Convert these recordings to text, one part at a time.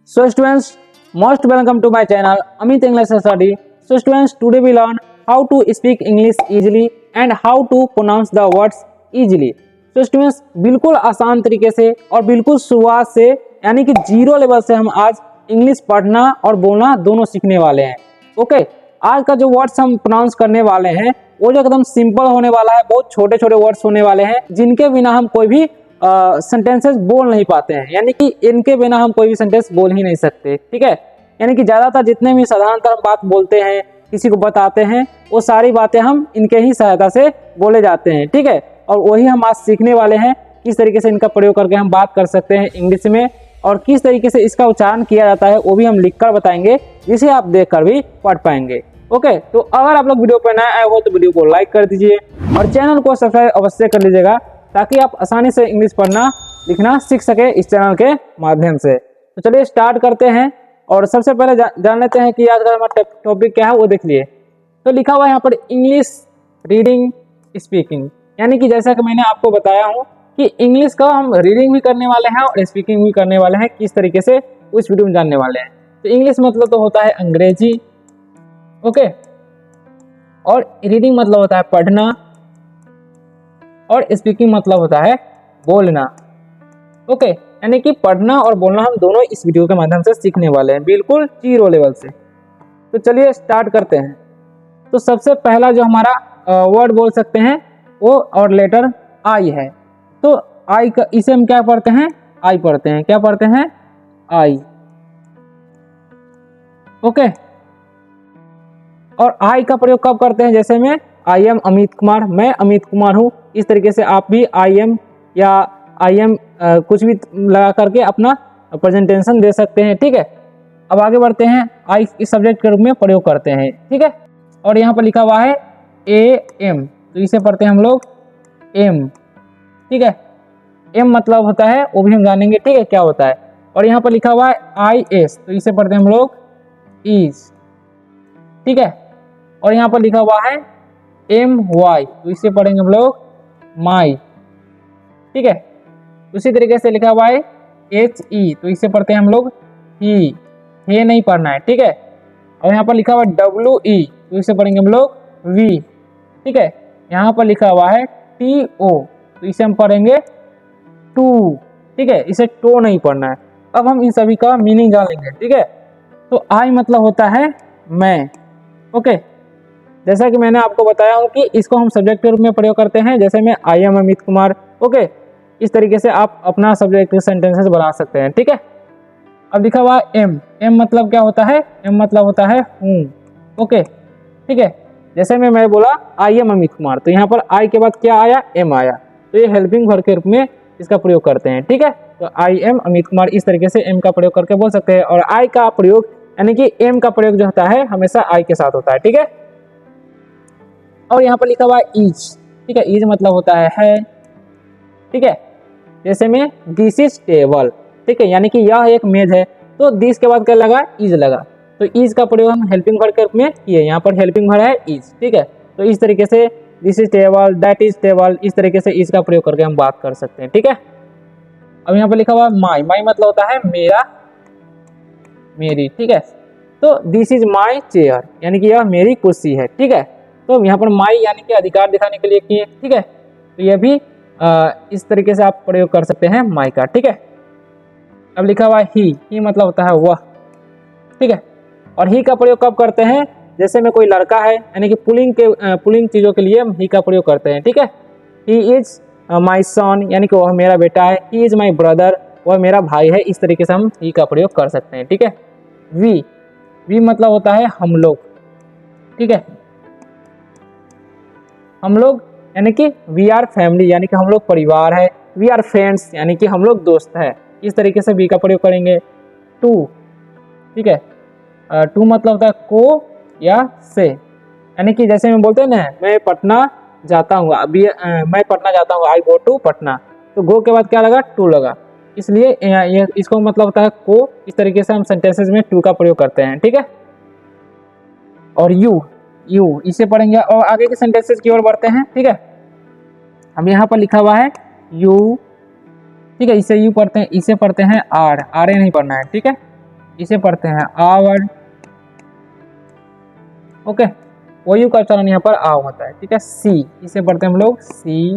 So students, most welcome to my channel Amit English Study. So students, today we learn how to speak English easily and how to pronounce the words easily. So students, बिल्कुल आसान तरीके से और बिल्कुल शुरुआत से यानी कि जीरो लेवल से हम आज इंग्लिश पढ़ना और बोलना दोनों सीखने वाले हैं। ओके, आज का जो वर्ड्स हम प्रोनाउंस करने वाले हैं वो जो एकदम सिंपल होने वाला है, बहुत छोटे छोटे वर्ड्स होने वाले हैं जिनके बिना हम कोई भी सेंटेंसेस बोल नहीं पाते हैं, यानी कि इनके बिना हम कोई भी सेंटेंस बोल ही नहीं सकते। ठीक है, यानी कि ज़्यादातर जितने भी साधारणतः बात बोलते हैं, किसी को बताते हैं, वो सारी बातें हम इनके ही सहायता से बोले जाते हैं। ठीक है, और वही हम आज सीखने वाले हैं किस तरीके से इनका प्रयोग करके हम बात कर सकते हैं इंग्लिश में, और किस तरीके से इसका उच्चारण किया जाता है वो भी हम लिखकर बताएंगे, जिसे आप देखकर भी पढ़ पाएंगे। ओके, तो अगर आप लोग वीडियो पर नए आए हो तो वीडियो को लाइक कर दीजिए और चैनल को सब्सक्राइब अवश्य कर लीजिएगा ताकि आप आसानी से इंग्लिश पढ़ना लिखना सीख सके इस चैनल के माध्यम से। तो चलिए स्टार्ट करते हैं और सबसे पहले जान लेते हैं कि आज का हमारा टॉपिक क्या है वो देख लिए। तो लिखा हुआ है यहाँ पर इंग्लिश रीडिंग स्पीकिंग, यानी कि जैसा कि मैंने आपको बताया हूँ कि इंग्लिश का हम रीडिंग भी करने वाले हैं और स्पीकिंग भी करने वाले हैं, किस तरीके से उस वीडियो में जानने वाले हैं। तो इंग्लिश मतलब तो होता है अंग्रेजी, ओके, और रीडिंग मतलब होता है पढ़ना, और स्पीकिंग मतलब होता है बोलना। ओके, यानी कि पढ़ना और बोलना हम दोनों इस वीडियो के माध्यम से सीखने वाले हैं, बिल्कुल जीरो लेवल से। तो चलिए स्टार्ट करते हैं। तो सबसे पहला जो हमारा वर्ड बोल सकते हैं वो और लेटर आई है। तो आई का इसे हम क्या पढ़ते हैं? आई पढ़ते हैं। क्या पढ़ते हैं? आई। ओके, और आई का प्रयोग कब करते हैं? जैसे में आई एम अमित कुमार, मैं अमित कुमार हूँ, इस तरीके से आप भी आई एम या आई एम कुछ भी लगा करके अपना प्रेजेंटेशन दे सकते हैं। ठीक है, अब आगे बढ़ते हैं। आई इस सब्जेक्ट के रूप में प्रयोग करते हैं। ठीक है, और यहाँ पर लिखा हुआ है ए एम, तो इसे पढ़ते हैं हम लोग एम। ठीक है, एम मतलब होता है वो भी हम जानेंगे, ठीक है, क्या होता है। और यहाँ पर लिखा हुआ है आई एस, तो इसे पढ़ते हैं हम लोग इज। ठीक है, और यहाँ पर लिखा हुआ है एम वाई, तो इसे पढ़ेंगे हम लोग माई। ठीक है, उसी तरीके से लिखा हुआ है एच ई, तो इसे पढ़ते हैं हम लोग ही, ये नहीं पढ़ना है। ठीक है, और यहाँ पर लिखा हुआ है डब्ल्यू ई, तो इसे पढ़ेंगे हम लोग वी। ठीक है, यहाँ पर लिखा हुआ है टी ओ, तो इसे हम पढ़ेंगे टू। ठीक है, इसे टो नहीं पढ़ना है। अब हम इन सभी का मीनिंग जान लेंगे। ठीक है, तो आई मतलब होता है मैं। ओके, जैसा कि मैंने आपको बताया हूँ कि इसको हम सब्जेक्ट के रूप में प्रयोग करते हैं, जैसे मैं I am Amit Kumar. Okay, इस तरीके से आप अपना सब्जेक्ट सेंटेंसेस बना सकते हैं। ठीक है, अब लिखा हुआ एम, एम मतलब क्या होता है? एम मतलब होता है हूँ। ओके, ठीक है, जैसे मैं बोला आई एम अमित कुमार, तो यहाँ पर आई के बाद क्या आया? एम आया, तो ये हेल्पिंग वर्ब के रूप में इसका प्रयोग करते हैं। ठीक है, तो आई एम अमित कुमार, इस तरीके से एम का प्रयोग करके बोल सकते हैं। और आई का प्रयोग यानी कि एम का प्रयोग जो होता है हमेशा आई के साथ होता है। ठीक है, और यहाँ पर लिखा हुआ है इज। ठीक है, इज मतलब होता है। ठीक है, जैसे में दिस इज टेबल। ठीक है, यानी कि यह एक मेज है, तो दिस के बाद क्या लगा? इज लगा, तो इज का प्रयोग हम हेल्पिंग वर्ब के रूप में किए। यहाँ पर हेल्पिंग वर्ब है इज। ठीक है, तो इस तरीके से this is table, that is table, इस तरीके से इज का प्रयोग करके हम बात कर सकते हैं। ठीक है, अब यहाँ पर लिखा हुआ है माई, माई मतलब होता है मेरा, मेरी। ठीक है, तो दिस इज माई चेयर, यानी कि यह मेरी कुर्सी है। ठीक है, तो यहाँ पर माई यानी कि अधिकार दिखाने के लिए किए। ठीक है, तो यह भी इस तरीके से आप प्रयोग कर सकते हैं माई का। ठीक है, अब लिखा हुआ है ही मतलब होता है वह। ठीक है, और ही का प्रयोग कब करते हैं? जैसे में कोई लड़का है, यानी कि पुलिंग चीजों के लिए हम ही का प्रयोग करते हैं। ठीक है, ही इज माई सन, यानी कि वह मेरा बेटा है। ही इज माई ब्रदर, वह मेरा भाई है। इस तरीके से हम ही का प्रयोग कर सकते हैं। ठीक है, वी मतलब होता है हम लोग। ठीक है, हम लोग यानी कि वी आर फैमिली, यानी कि हम लोग परिवार है। वी आर फ्रेंड्स, यानी कि हम लोग दोस्त है। इस तरीके से वी का प्रयोग करेंगे। टू, ठीक है, टू मतलब होता है को या से, यानी कि जैसे मैं बोलते हैं ना, मैं पटना जाता हूँ, अभी मैं पटना जाता हूँ, आई गो टू पटना, तो गो के बाद क्या लगा? टू लगा, इसलिए ये इसको मतलब होता है को। इस तरीके से हम सेंटेंसेस में टू का प्रयोग करते हैं। ठीक है, और यू इसे पढ़ेंगे और आगे के सेंटेंसेस की ओर बढ़ते हैं। ठीक है, अब यहाँ पर लिखा हुआ है यू। ठीक है, इसे यू पढ़ते हैं, इसे पढ़ते हैं आर, आर नहीं पढ़ना है। ठीक है, इसे पढ़ते हैं आवर। ओके, वो यू का उच्चारण यहाँ पर आ होता है, ठीक है। सी, इसे पढ़ते हैं हम लोग सी।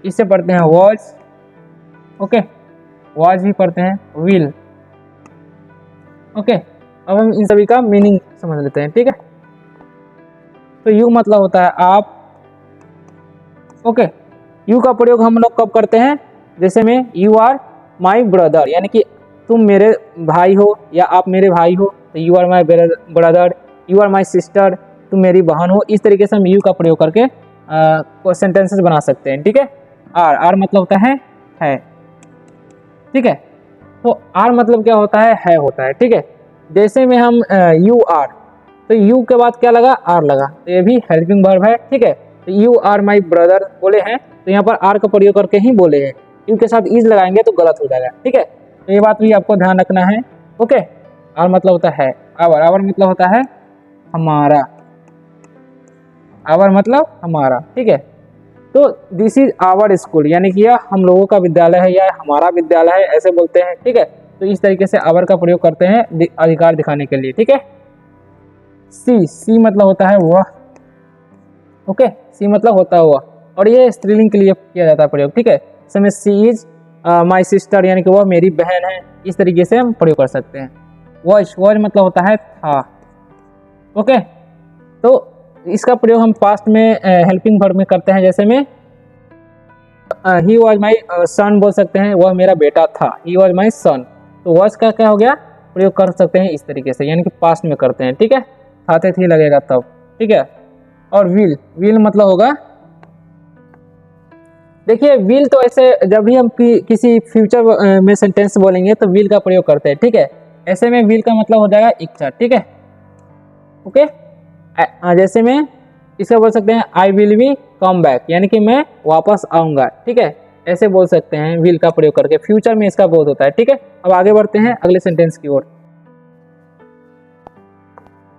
इसे पढ़ते हैं वॉच। ओके, वॉच भी पढ़ते हैं विल। ओके, अब हम इन सभी का मीनिंग समझ लेते हैं, ठीक है। तो यू मतलब होता है आप। ओके, यू का प्रयोग हम लोग कब करते हैं, जैसे में यू आर माई ब्रदर, यानी कि तुम मेरे भाई हो या आप मेरे भाई हो, तो you are my brother, you are my sister, तुम मेरी बहन हो। इस तरीके से हम यू का प्रयोग करके सेंटेंसेस बना सकते हैं, ठीक है। आर, आर मतलब होता है, ठीक है। तो आर मतलब क्या होता है होता है, ठीक है। जैसे में हम यू आर, तो यू के बाद क्या लगा, आर लगा, तो ये भी हेल्पिंग वर्ब है, ठीक है। तो यू आर माई ब्रदर बोले हैं, तो यहाँ पर आर का प्रयोग करके ही बोले हैं। यू के साथ इज लगाएंगे तो गलत हो जाएगा, ठीक है। तो ये बात भी आपको ध्यान रखना है। ओके, आर मतलब होता है आवर, आवर मतलब होता है हमारा, आवर मतलब हमारा, ठीक है। तो दिस इज आवर स्कूल, यानी कि यह हम लोगों का विद्यालय है या हमारा विद्यालय है, ऐसे बोलते हैं, ठीक है। तो इस तरीके से आवर का प्रयोग करते हैं अधिकार दिखाने के लिए, ठीक है। सी, सी मतलब होता है वह। ओके, सी मतलब होता है वह, और ये स्त्रीलिंग के लिए किया जाता है प्रयोग, ठीक है। समय सी इज माई सिस्टर, यानी कि वह मेरी बहन है, इस तरीके से हम प्रयोग कर सकते हैं। वॉच, वॉच मतलब होता है था। ओके, तो इसका प्रयोग हम पास्ट में हेल्पिंग वर्ब में करते हैं, जैसे में ही वॉज माई सन बोल सकते हैं, वह मेरा बेटा था, ही वॉज माई सन। तो वॉज का क्या हो गया, प्रयोग कर सकते हैं इस तरीके से, यानी कि पास्ट में करते हैं, ठीक है। खाते थे लगेगा तब, ठीक है। और विल, विल मतलब होगा, देखिए विल तो ऐसे जब भी हम किसी फ्यूचर में सेंटेंस बोलेंगे तो विल का प्रयोग करते हैं, ठीक है। ऐसे में विल का मतलब हो जाएगा इच्छा, ठीक है। ओके, जैसे में इसका बोल सकते हैं I will be come back, यानी कि मैं वापस आऊंगा, ठीक है। ऐसे बोल सकते हैं विल का प्रयोग करके, फ्यूचर में इसका बोध होता है, ठीक है। अब आगे बढ़ते हैं अगले सेंटेंस की ओर।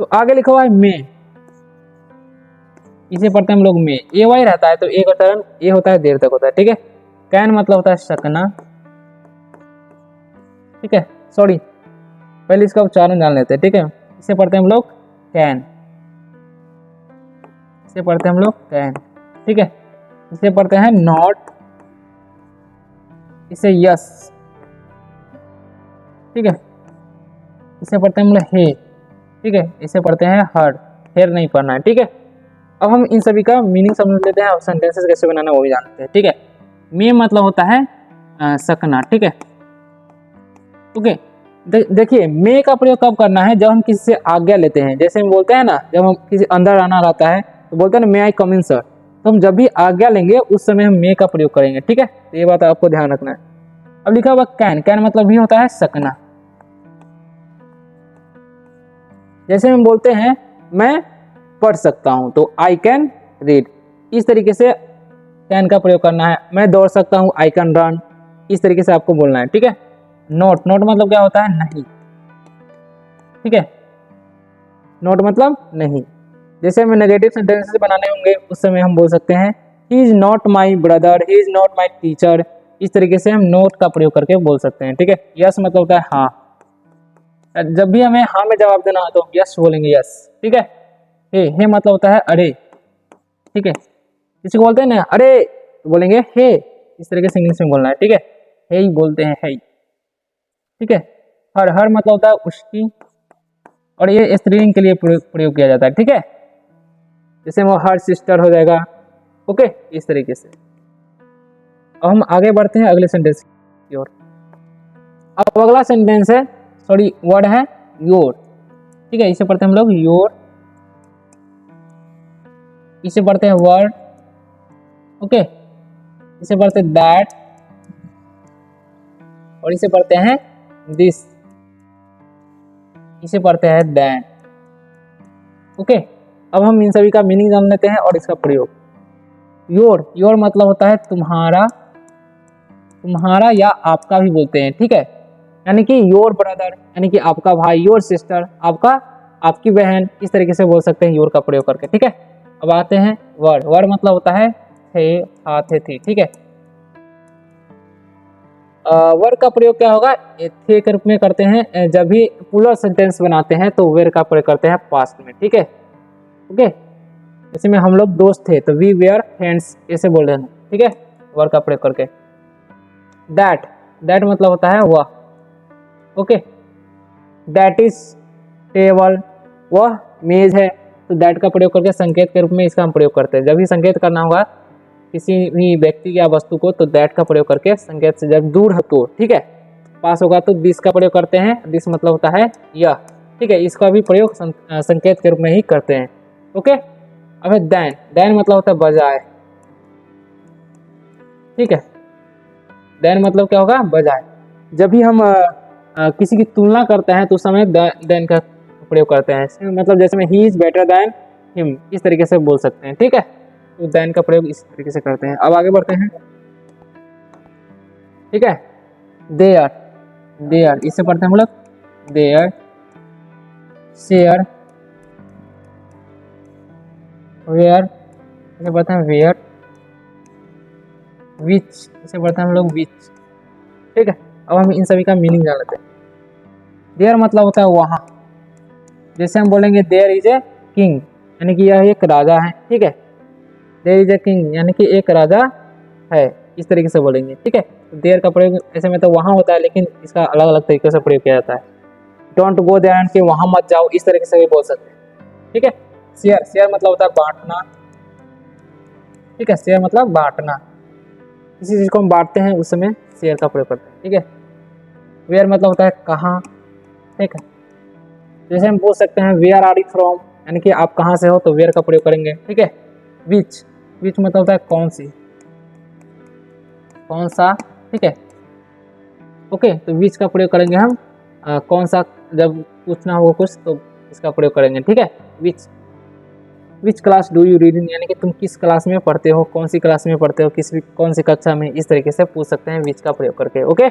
तो आगे लिखा हुआ है मे, इसे पढ़ते हैं हम लोग मे। ए वाई रहता है तो ए का उच्चारण ए होता है, देर तक होता है, ठीक है। कैन मतलब होता है सकना, ठीक है। सॉरी, पहले इसका उच्चारण जान लेते हैं, ठीक है। इसे पढ़ते हैं हम लोग कैन, इसे पढ़ते हैं हम लोग कैन, ठीक है। इसे पढ़ते हैं नॉट, इसे यस, ठीक है। इसे पढ़ते हैं हम लोग हे, ठीक है। इसे पढ़ते हैं हर, हेर नहीं पढ़ना है, ठीक है। अब हम इन सभी का मीनिंग समझ लेते हैं और सेंटेंसेस कैसे बनाना वो भी जानते हैं, ठीक है। मे मतलब होता है सकना, ठीक है। ओके, देखिए मे का प्रयोग कब करना है, जब हम किसी से आज्ञा लेते हैं, जैसे हम बोलते हैं ना, जब हम किसी अंदर आना रहता है तो बोलते हैं ना मे आई कम इन सर, तो हम जब भी आज्ञा लेंगे उस समय हम मे का प्रयोग करेंगे, ठीक है। तो ये बात आपको ध्यान रखना है। अब लिखा हुआ कैन, कैन मतलब भी होता है सकना। जैसे हम बोलते हैं मैं पढ़ सकता हूं, तो आई कैन रीड, इस तरीके से कैन का प्रयोग करना है। मैं दौड़ सकता हूं, आई कैन रन, इस तरीके से आपको बोलना है, ठीक है। नोट, नोट मतलब क्या होता है, नहीं, ठीक है। नोट मतलब नहीं। जैसे हमें नेगेटिव सेंटेंसेस बनाने होंगे उस समय हम बोल सकते हैं he is not my brother, he is not my teacher, इस तरीके से हम नोट का प्रयोग करके बोल सकते हैं, ठीक है। यस मतलब होता है हाँ, जब भी हमें हाँ में जवाब देना है तो यस बोलेंगे, यस, ठीक है। हे मतलब होता है अरे, ठीक है। किसी को बोलते हैं ना अरे, तो बोलेंगे हे, इस तरीके से इंग्लिश में बोलना है, ठीक है। हे ही बोलते हैं, हे, ठीक है। हर, हर मतलब होता है उसकी, और ये स्त्रीलिंग के लिए प्रयोग किया जाता है, ठीक है। जैसे वो हर सिस्टर हो जाएगा, ओके, इस तरीके से। अब हम आगे बढ़ते हैं अगले सेंटेंस की ओर। अब अगला सेंटेंस है, सॉरी वर्ड है योर, ठीक है। इसे पढ़ते हैं हम लोग योर, इसे पढ़ते हैं वर्ड, ओके। इसे पढ़ते हैं दैट, और इसे पढ़ते हैं दिस, इसे पढ़ते हैं दैन, ओके। अब हम इन सभी का मीनिंग जान लेते हैं और इसका प्रयोग। योर, योर मतलब होता है तुम्हारा, तुम्हारा या आपका भी बोलते हैं, ठीक है। यानी कि योर ब्रदर, यानी कि आपका भाई, योर सिस्टर, आपका, आपकी बहन, इस तरीके से बोल सकते हैं योर का प्रयोग करके, ठीक है। अब आते हैं वर्ड, वर्ड मतलब होता है थे, हाथे थे, ठीक है। वर्ग का प्रयोग क्या होगा, थे के रूप में करते हैं जब भी प्लूरल सेंटेंस बनाते हैं तो वेर का प्रयोग करते हैं पास्ट में, ठीक है। ओके, जैसे में हम लोग दोस्त थे तो वी वेयर फ्रेंड्स ऐसे बोल रहे हैं, ठीक है, वर्ग का प्रयोग करके। दैट, दैट मतलब होता है वह, ओके। दैट इज टेबल, वह मेज है, तो दैट का प्रयोग करके संकेत के रूप में इसका हम प्रयोग करते हैं। जब भी संकेत करना होगा किसी भी व्यक्ति या वस्तु को तो दैट का प्रयोग करके संकेत से जब दूर हो तो, ठीक है। पास होगा तो दिस का प्रयोग करते हैं, दिस मतलब होता है यह, ठीक है। इसका भी प्रयोग संकेत के रूप में ही करते हैं, ओके। अब देन, देन मतलब होता है बजाय, ठीक है। देन मतलब क्या होगा, बजाय। जब भी हम किसी की तुलना करते हैं तो उस समय देन का प्रयोग करते हैं, मतलब जैसे में he is better than him, इस तरीके से बोल सकते हैं, ठीक है। तो देन का प्रयोग इस तरीके से करते हैं। अब आगे बढ़ते हैं, ठीक है। देयर, देयर इससे पढ़ते हैं हम लोग देयर, शेयर, वेयर इसे पढ़ते हैं वेयर, विच इसे पढ़ते हैं हम लोग विच, ठीक है। अब हम इन सभी का मीनिंग जान लेते हैं। देयर मतलब होता है वहाँ, जैसे हम बोलेंगे देयर इज ए किंग, यानी कि यह एक राजा है, ठीक है। देयर इज ए किंग यानी कि एक राजा है, इस तरीके से बोलेंगे, ठीक है। तो देयर का प्रयोग ऐसे में तो वहाँ होता है, लेकिन इसका अलग अलग तरीके से प्रयोग किया जाता है। डोंट गो देयर यानी कि वहाँ मत जाओ, इस तरीके से भी बोल सकते हैं, ठीक है। शेयर, शेयर मतलब होता है बांटना, ठीक है। शेयर मतलब बांटना, किसी चीज को हम बांटते हैं उस समय शेयर का प्रयोग करते हैं, ठीक है। वेयर मतलब होता है कहाँ, ठीक है। जैसे हम पूछ सकते हैं वेयर आर यू फ्रॉम, यानी कि आप कहाँ से हो, तो वेयर का प्रयोग करेंगे, ठीक है। विच, विच मतलब होता है कौन सी, कौन सा, ठीक है, ओके। तो विच का प्रयोग करेंगे हम कौन सा, जब पूछना हो कुछ तो इसका प्रयोग करेंगे, ठीक है। Which, which class do you read in, यानी कि तुम किस क्लास में पढ़ते हो, कौन सी क्लास में पढ़ते हो, कौन सी कक्षा में, इस तरीके से पूछ सकते हैं विच का प्रयोग करके, ओके।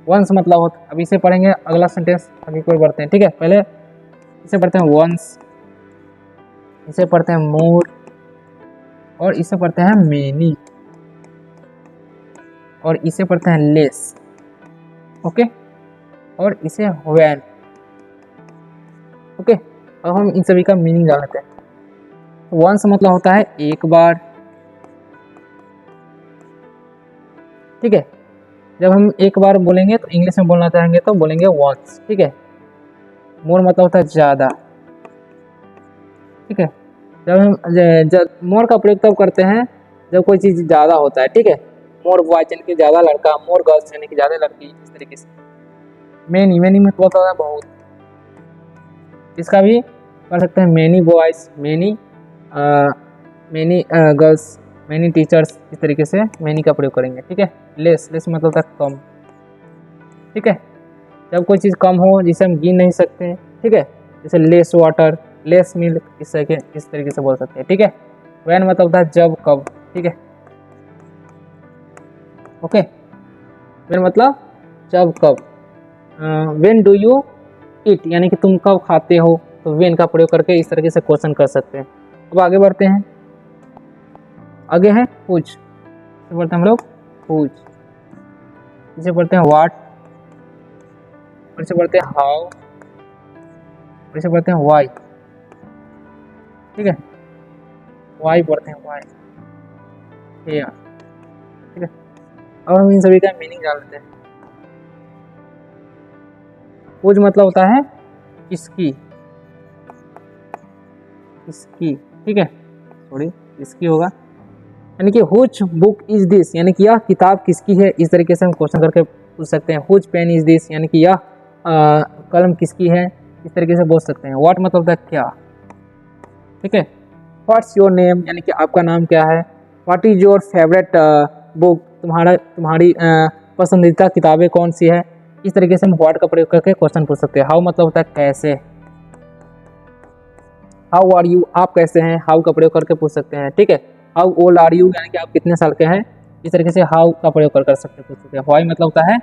वंस मतलब हो, अब इसे पढ़ेंगे अगला सेंटेंस अभी कोई बढ़ते हैं, ठीक है। पहले इसे पढ़ते हैं वंस, इसे पढ़ते हैं मोर, और इसे पढ़ते हैं मेनी, और इसे पढ़ते हैं लेस, ओके, और इसे व्हेन, ओके। अब हम इन सभी का मीनिंग जान लेते हैं। वंस मतलब होता है एक बार, ठीक है। जब हम एक बार बोलेंगे तो इंग्लिश में बोलना चाहेंगे तो बोलेंगे वंस, ठीक है। मोर मतलब होता है ज्यादा, ठीक है। जब हम मोर का प्रयोग तब करते हैं जब कोई चीज ज्यादा होता है, ठीक है। मोर बॉयज यानी कि ज्यादा लड़का, मोर गर्ल्स यानी कि ज्यादा लड़की, इस तरीके से। मेनी, मेनी मतलब होता है बहुत, इसका भी पढ़ सकते हैं many boys, many many girls, many teachers, इस तरीके से मेनी का प्रयोग करेंगे, ठीक है। लेस, लेस मतलब होता है कम, ठीक है। जब कोई चीज़ कम हो जिसे हम गिन नहीं सकते, ठीक है, जैसे लेस वाटर, लेस मिल्क, इस तरीके से बोल सकते हैं, ठीक है। व्हेन मतलब होता है जब, कब, ठीक है, ओके। व्हेन मतलब जब, कब। व्हेन डू यू ईट, यानी कि तुम कब खाते हो, तो व्हेन का प्रयोग करके इस तरीके से क्वेश्चन कर सकते हैं। अब आगे बढ़ते हैं, आगे है पूछ, इसे पढ़ते हैं हम लोग पूछ, इसे पढ़ते हैं व्हाट, और इसे पढ़ते हैं हाउ, और इसे पढ़ते हैं व्हाई, ठीक है। व्हाई पढ़ते हैं व्हाई, हियर, ठीक है। अब हम इन सभी का मीनिंग जान लेते हैं। पूछ मतलब होता है किसकी, इसकी, ठीक है, सॉरी इसकी होगा, यानी कि हुच बुक इज दिस, यानी कि यह किताब किसकी है, इस तरीके से हम क्वेश्चन करके पूछ सकते हैं। हुच पेन इज दिस, यानी कि यह कलम किसकी है, इस तरीके से बोल सकते हैं। व्हाट मतलब होता है क्या, ठीक है। व्हाट्स योर नेम, यानी कि आपका नाम क्या है। What is your favourite book, तुम्हारी पसंदीदा किताबें कौन सी है, इस तरीके से हम व्हाट का प्रयोग करके क्वेश्चन पूछ सकते हैं। हाउ मतलब होता है कैसे, हाउ आर यू, आप कैसे हैं, हाउ का प्रयोग करके पूछ सकते हैं, ठीक है। हाउ ओल्ड आर यू, यानी कि आप कितने साल के हैं, इस तरीके से हाउ का प्रयोग कर सकते हैं, पूछ सकते हैं। व्हाई मतलब होता है,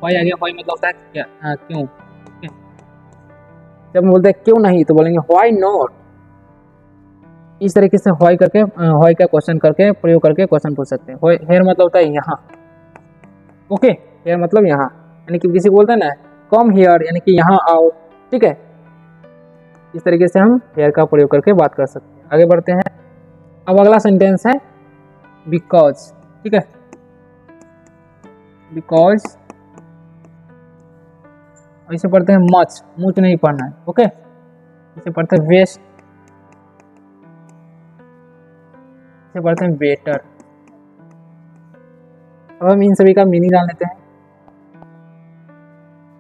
व्हाई आ गया, व्हाई मतलब होता है क्या, क्यों, ठीक है। जब हम बोलते हैं क्यों नहीं तो बोलेंगे व्हाई नॉट, इस तरीके से व्हाई करके व्हाई का क्वेश्चन करके प्रयोग करके क्वेश्चन पूछ सकते हैं। हेयर मतलब होता है यहाँ, ओके, हेयर मतलब यहाँ, यानी कि किसी को बोलते हैं ना कम हियर, यानी कि यहाँ आओ, ठीक है। इस तरीके से हम हेयर का प्रयोग करके बात कर सकते हैं। आगे बढ़ते हैं। अब अगला सेंटेंस है बिकॉज, ठीक है। बिकॉज, इसे पढ़ते हैं मच, मुच नहीं पढ़ना है, ओके। इसे पढ़ते हैं वेस्ट, इसे पढ़ते हैं बेटर। अब हम इन सभी का मीनिंग जान लेते हैं।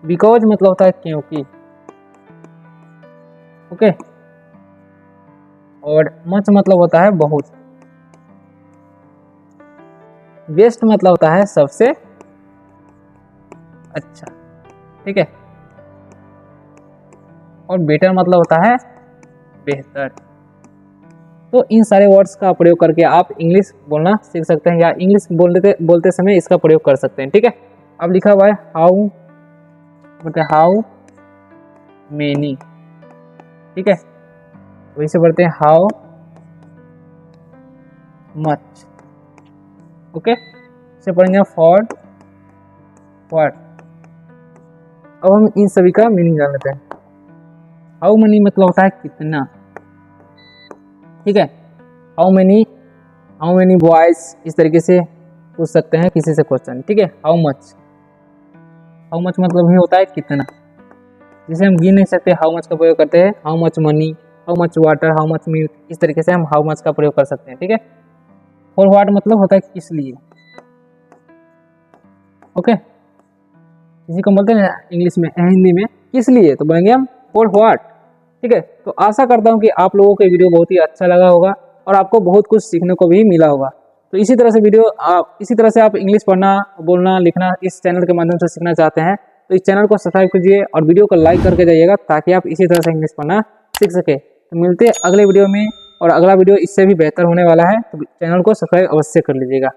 बिकॉज मतलब होता है क्योंकि, ओके। और मच मतलब होता है बहुत। बेस्ट मतलब होता है सबसे अच्छा, ठीक है। और बेटर मतलब होता है बेहतर। तो इन सारे वर्ड्स का प्रयोग करके आप इंग्लिश बोलना सीख सकते हैं, या इंग्लिश बोलते समय इसका प्रयोग कर सकते हैं, ठीक है। अब लिखा हुआ है हाउ, मतलब हाउ मेनी, ठीक है। तो इसे पढ़ते हैं हाउ मच, ओके। इसे पढ़ेंगे फॉर व्हाट। अब हम इन सभी का मीनिंग जान लेते हैं। हाउ मेनी मतलब होता है कितना, ठीक है। हाउ मेनी बॉयज, इस तरीके से पूछ सकते हैं किसी से क्वेश्चन, ठीक है। हाउ मच मतलब ही होता है कितना, जिसे हम गिन नहीं सकते। हाउ मच का प्रयोग करते हैं how much money, how much water, how much milk, इस तरीके से हम हाउ मच का प्रयोग कर सकते हैं, ठीक है। फॉर व्हाट मतलब होता है किस लिए, ओके। किसी को बोलते हैं इंग्लिश में, हिंदी में किस लिए, तो बोलेंगे हम फॉर व्हाट, ठीक है। तो आशा करता हूँ कि आप लोगों को वीडियो बहुत ही अच्छा लगा होगा और आपको बहुत कुछ सीखने को भी मिला होगा। तो इसी तरह से आप इंग्लिश पढ़ना, बोलना, लिखना इस चैनल के माध्यम से सीखना चाहते हैं तो इस चैनल को सब्सक्राइब कीजिए और वीडियो को लाइक करके जाइएगा, ताकि आप इसी तरह से इंग्लिश पढ़ना सीख सके। तो मिलते हैं अगले वीडियो में, और अगला वीडियो इससे भी बेहतर होने वाला है, तो चैनल को सब्सक्राइब अवश्य कर लीजिएगा।